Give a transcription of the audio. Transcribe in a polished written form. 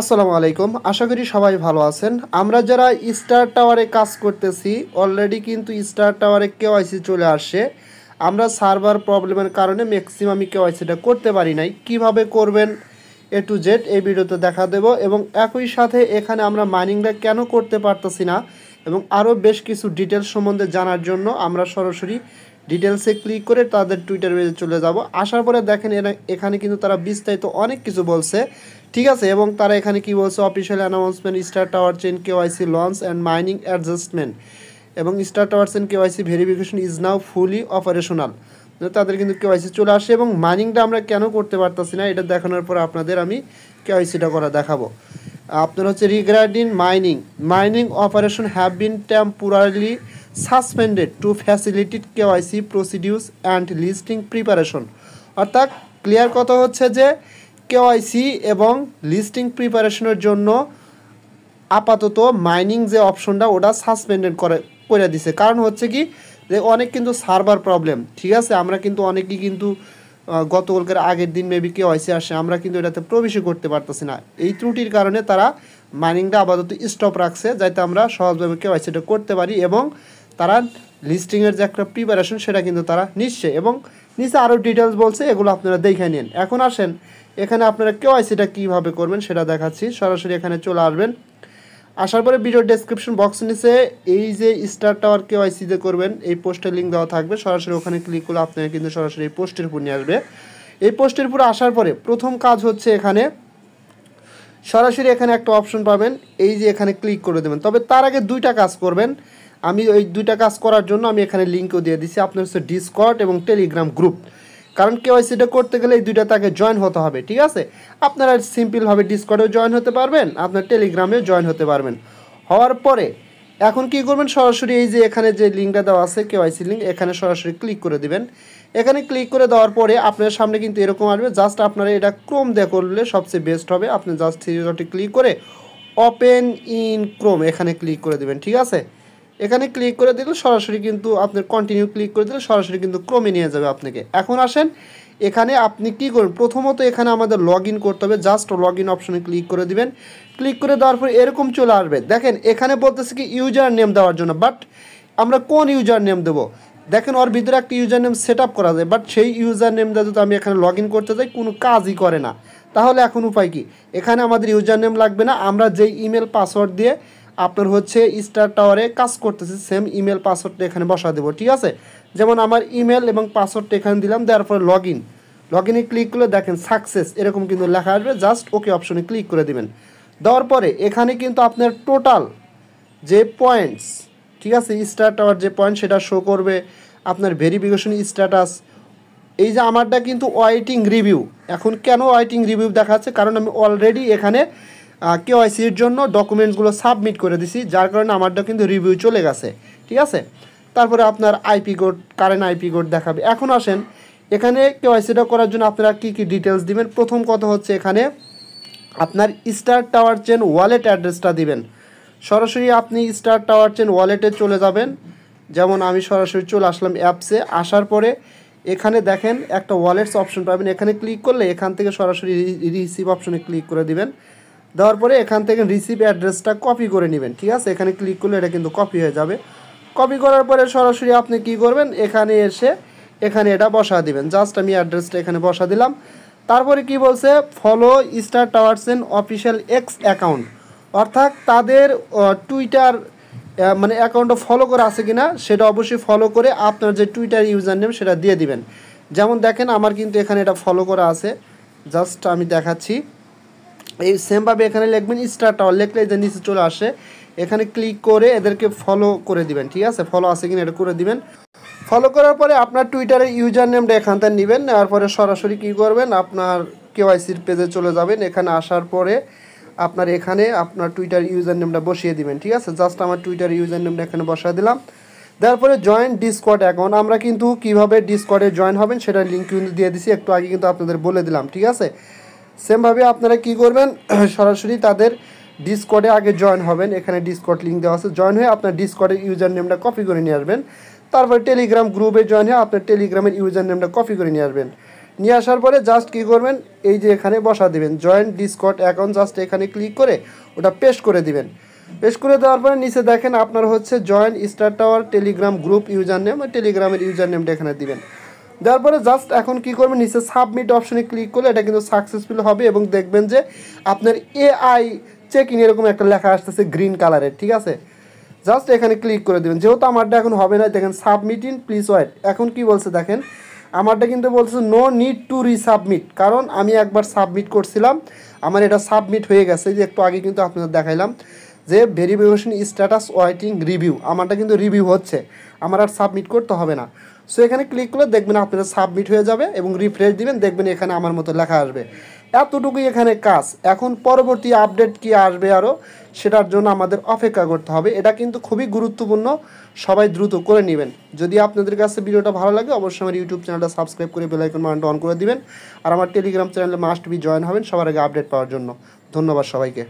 আসসালামু আলাইকুম। আশা করি সবাই ভালো আছেন। আমরা যারা স্টার টাওয়ারে কাজ করতেছি অলরেডি কিন্তু স্টার টাওয়ারে কেওয়াইসি চলে আসে। আমরা সার্ভার প্রবলেমের কারণে ম্যাক্সিমামই কেওয়াইসিটা করতে পারি নাই। কিভাবে করবেন এ টু জেড এই ভিডিওতে দেখা দেব এবং একই সাথে এখানে আমরা মাইনিংটা কেন করতে পারতেছি না এবং আরও বেশ কিছু ডিটেলস সম্বন্ধে জানার জন্য আমরা সরাসরি ডিটেলসে ক্লিক করে তাদের টুইটার পেজে চলে যাব। আসার পরে দেখেন এখানে কিন্তু তারা বিস্তারিত অনেক কিছু বলছে, ঠিক আছে। এবং তারা এখানে কি বলছে, official announcement star tower chain KYC launch and mining adjustment এবং star tower chain KYC verification is now fully operational. তাদের কিন্তু কেওয়াইসি চলে আসে এবং মাইনিংটা আমরা কেন করতে পারতেছি না এটা দেখানোর পর আপনাদের আমি কেওয়াইসিটা করা দেখাবো। আপনার হচ্ছে regarding mining operation have been temporarily suspended to facilitate KYC procedures and listing preparation. অর্থাৎ ক্লিয়ার কথা হচ্ছে যে কেওয়াইসি এবং লিস্টিং প্রিপারেশনের জন্য আপাতত মাইনিং যে অপশনটা ওটা সাসপেন্ডেড করে দিছে। কারণ হচ্ছে কি যে অনেক কিন্তু সার্ভার প্রবলেম, ঠিক আছে। আমরা কিন্তু অনেকেই কিন্তু গতকালকের আগের দিন মেবি কেওয়াইসি আসে, আমরা কিন্তু এটাতে প্রবেশই করতে পারতেছি না। এই ত্রুটির কারণে তারা মাইনিংটা আপাতত স্টপ রাখছে যাতে আমরা সহজভাবে কেওয়াইসিটা করতে পারি এবং তারা লিস্টিংয়ের যে একটা প্রিপারেশন সেটা কিন্তু তারা নিচ্ছে এবং নিচে আরও ডিটেলস বলছে, এগুলো আপনারা দেখে নিন। এখন আসেন এখানে আপনারা কেওয়াইসিটা কীভাবে করবেন সেটা দেখাচ্ছি। সরাসরি এখানে চলে আসবেন। আসার পরে ভিডিও ডেসক্রিপশন বক্স নিচে এই যে স্টার টাওয়ার কেওয়াইসি যে করবেন এই পোস্টের লিঙ্ক দেওয়া থাকবে। সরাসরি ওখানে ক্লিক করলে আপনারা কিন্তু সরাসরি এই পোস্টের উপর নিয়ে আসবে। এই পোস্টের উপরে আসার পরে প্রথম কাজ হচ্ছে এখানে সরাসরি এখানে একটা অপশন পাবেন, এই যে এখানে ক্লিক করে দেবেন। তবে তার আগে দুইটা কাজ করবেন। আমি ওই দুইটা কাজ করার জন্য আমি এখানে লিঙ্কও দিয়ে দিচ্ছি। আপনার হচ্ছে ডিসকর্ড এবং টেলিগ্রাম গ্রুপ, কারণ কেওয়াইসিটা করতে গেলে এই দুইটা তাকে জয়েন হতে হবে, ঠিক আছে। আপনারা সিম্পলভাবে ডিসকর্ডেও জয়েন হতে পারবেন, আপনার টেলিগ্রামেও জয়েন হতে পারবেন। হওয়ার পরে এখন কি করবেন, সরাসরি এই যে এখানে যে লিঙ্কটা দেওয়া আছে কেওয়াইসি লিঙ্ক, এখানে সরাসরি ক্লিক করে দিবেন। এখানে ক্লিক করে দেওয়ার পরে আপনার সামনে কিন্তু এরকম আসবে। জাস্ট আপনারা এটা ক্রোম দিয়ে করলে সবচেয়ে বেস্ট হবে। আপনি জাস্ট থ্রি ডটে ক্লিক করে ওপেন ইন ক্রোম এখানে ক্লিক করে দেবেন, ঠিক আছে। এখানে ক্লিক করে দিলে সরাসরি কিন্তু আপনার কন্টিনিউ ক্লিক করে দিলে সরাসরি কিন্তু ক্রমে নিয়ে যাবে আপনাকে। এখন আসেন এখানে আপনি কি করবেন, প্রথমত এখানে আমাদের লগ ইন করতে হবে। জাস্ট লগ ইন অপশনে ক্লিক করে দিবেন। ক্লিক করে দেওয়ার পর এরকম চলে আসবে। দেখেন এখানে বলতেছে কি ইউজার নেম দেওয়ার জন্য, বাট আমরা কোন ইউজার নেম দেবো? দেখেন ওর ভিতরে একটা ইউজার নেম সেট আপ করা যায়, বাট সেই ইউজার নেমটা যদি আমি এখানে লগ ইন করতে যাই কোনো কাজই করে না। তাহলে এখন উপায় কি, এখানে আমাদের ইউজার নেম লাগবে না। আমরা যেই ইমেল পাসওয়ার্ড দিয়ে আপনার হচ্ছে স্টার টাওয়ারে কাজ করতেছে সেম ইমেল পাসওয়ার্ডটা এখানে বসা দেবো, ঠিক আছে। যেমন আমার ইমেল এবং পাসওয়ার্ডটা এখানে দিলাম, দেওয়ার পরে লগ ইনে ক্লিক করলে দেখেন সাকসেস এরকম কিন্তু লেখা আসবে। জাস্ট ওকে অপশনে ক্লিক করে দিবেন। দেওয়ার পরে এখানে কিন্তু আপনার টোটাল যে পয়েন্টস, ঠিক আছে, স্টার টাওয়ার যে পয়েন্ট সেটা শো করবে। আপনার ভেরিফিকেশন স্ট্যাটাস, এই যে আমারটা কিন্তু ওয়েটিং রিভিউ। এখন কেন ওয়েটিং রিভিউ দেখাচ্ছে, কারণ আমি অলরেডি এখানে কেওয়াইসির জন্য ডকুমেন্টসগুলো সাবমিট করে দিছি, যার কারণে আমারটা কিন্তু রিভিউ চলে গেছে, ঠিক আছে। তারপরে আপনার IP code, current IP code দেখাবে। এখন আসেন এখানে কেওয়াইসিটা করার জন্য আপনারা কী কী ডিটেলস দিবেন। প্রথম কথা হচ্ছে এখানে আপনার স্টার টাওয়ার চেন ওয়ালেট অ্যাড্রেসটা দিবেন। সরাসরি আপনি স্টার টাওয়ার চেন ওয়ালেটে চলে যাবেন। যেমন আমি সরাসরি চলে আসলাম অ্যাপসে। আসার পরে এখানে দেখেন একটা ওয়ালেটস অপশন পাবেন, এখানে ক্লিক করলে এখান থেকে সরাসরি রিসিভ অপশনে ক্লিক করে দিবেন। দেওয়ার পরে এখান থেকে রিসিভ অ্যাড্রেসটা কপি করে নেবেন, ঠিক আছে। এখানে ক্লিক করলে এটা কিন্তু কপি হয়ে যাবে। কপি করার পরে সরাসরি আপনি কি করবেন, এখানে এসে এখানে এটা বসা দিবেন। জাস্ট আমি অ্যাড্রেসটা এখানে বসা দিলাম। তারপরে কি বলছে, follow star towers and official X account, অর্থাৎ তাদের টুইটার মানে অ্যাকাউন্টটা ফলো করা আছে কিনা সেটা অবশ্যই ফলো করে আপনার যে টুইটার ইউজার নেম সেটা দিয়ে দিবেন। যেমন দেখেন আমার কিন্তু এখানে এটা ফলো করা আছে। জাস্ট আমি দেখাচ্ছি, এই সেমভাবে এখানে লিখবেন স্টার টাওয়ার, লিখলে যে নিচে চলে আসে। এখানে ক্লিক করে এদেরকে ফলো করে দিবেন, ঠিক আছে। ফলো আছে কিনা এটা করে দিবেন। ফলো করার পরে আপনার টুইটারের ইউজার নেমটা এখান থেকে নেবেন। নেওয়ার পরে সরাসরি কী করবেন, আপনার কেওয়াইসির পেজে চলে যাবেন। এখানে আসার পরে আপনার এখানে আপনার টুইটার ইউজার নেমটা বসিয়ে দিবেন, ঠিক আছে। জাস্ট আমার টুইটার ইউজার নেমটা এখানে বসিয়ে দিলাম। দেওয়ার পরে জয়েন ডিসকর্ড অ্যাকাউন্ট, আমরা কিন্তু কীভাবে ডিসকর্ডে জয়েন হবেন সেটার লিঙ্ক কিন্তু দিয়ে দিছি, একটু আগে কিন্তু আপনাদের বলে দিলাম, ঠিক আছে। সেমভাবে আপনারা কি করবেন, সরাসরি তাদের ডিসকর্ডে আগে জয়েন হবেন। এখানে ডিসকর্ড লিঙ্ক দেওয়া আছে, জয়েন হয়ে আপনার ডিসকর্ডের ইউজার নেমটা কপি করে নিয়ে আসবেন। তারপরে টেলিগ্রাম গ্রুপে জয়েন হয়ে আপনার টেলিগ্রামের ইউজার নেমটা কপি করে নিয়ে আসবেন। নিয়ে আসার পরে জাস্ট কী করবেন, এই যে এখানে বসা দিবেন জয়েন্ট ডিসকর্ড অ্যাকাউন্ট, জাস্ট এখানে ক্লিক করে ওটা পেস্ট করে দিবেন। পেস্ট করে দেওয়ার পরে নিচে দেখেন আপনার হচ্ছে join star tower Telegram group user name, টেলিগ্রামের ইউজার নেমটা এখানে দিবেন। দেওয়ার পরে জাস্ট এখন কী করবেন, নিচে সাবমিট অপশনে ক্লিক করলে এটা কিন্তু সাকসেসফুল হবে এবং দেখবেন যে আপনার AI চেক ইন এরকম একটা লেখা আসতেছে গ্রিন কালারের, ঠিক আছে। জাস্ট এখানে ক্লিক করে দেবেন। যেহেতু আমারটা এখন হবে না, দেখেন সাবমিট ইন প্লিজ ওয়েট। এখন কি বলছে দেখেন, আমারটা কিন্তু বলছে নো নিড টু রিসাবমিট, কারণ আমি একবার সাবমিট করছিলাম, আমার এটা সাবমিট হয়ে গেছে। যে একটু আগে কিন্তু আপনাদের দেখাইলাম যে ভেরিফিকেশন স্ট্যাটাস ওয়েটিং রিভিউ, আমারটা কিন্তু রিভিউ হচ্ছে, আমার আর সাবমিট করতে হবে না। সো এখানে ক্লিক করলে দেখবেন আপনারা সাবমিট হয়ে যাবে এবং রিফ্রেশ দিবেন, দেখবেন এখানে আমার মতো লেখা আসবে। এতটুকুই এখানে কাজ। এখন পরবর্তী আপডেট কি আসবে আরও, সেটার জন্য আমাদের অপেক্ষা করতে হবে। এটা কিন্তু খুবই গুরুত্বপূর্ণ, সবাই দ্রুত করে নেবেন। যদি আপনাদের কাছে ভিডিওটা ভালো লাগে অবশ্যই আমার ইউটিউব চ্যানেলটা সাবস্ক্রাইব করে বেল আইকন বাটনটা অন করে দিবেন। আর আমার টেলিগ্রাম চ্যানেলে মাস্ট বি জয়েন হবেন সবার আগে আপডেট পাওয়ার জন্য। ধন্যবাদ সবাইকে।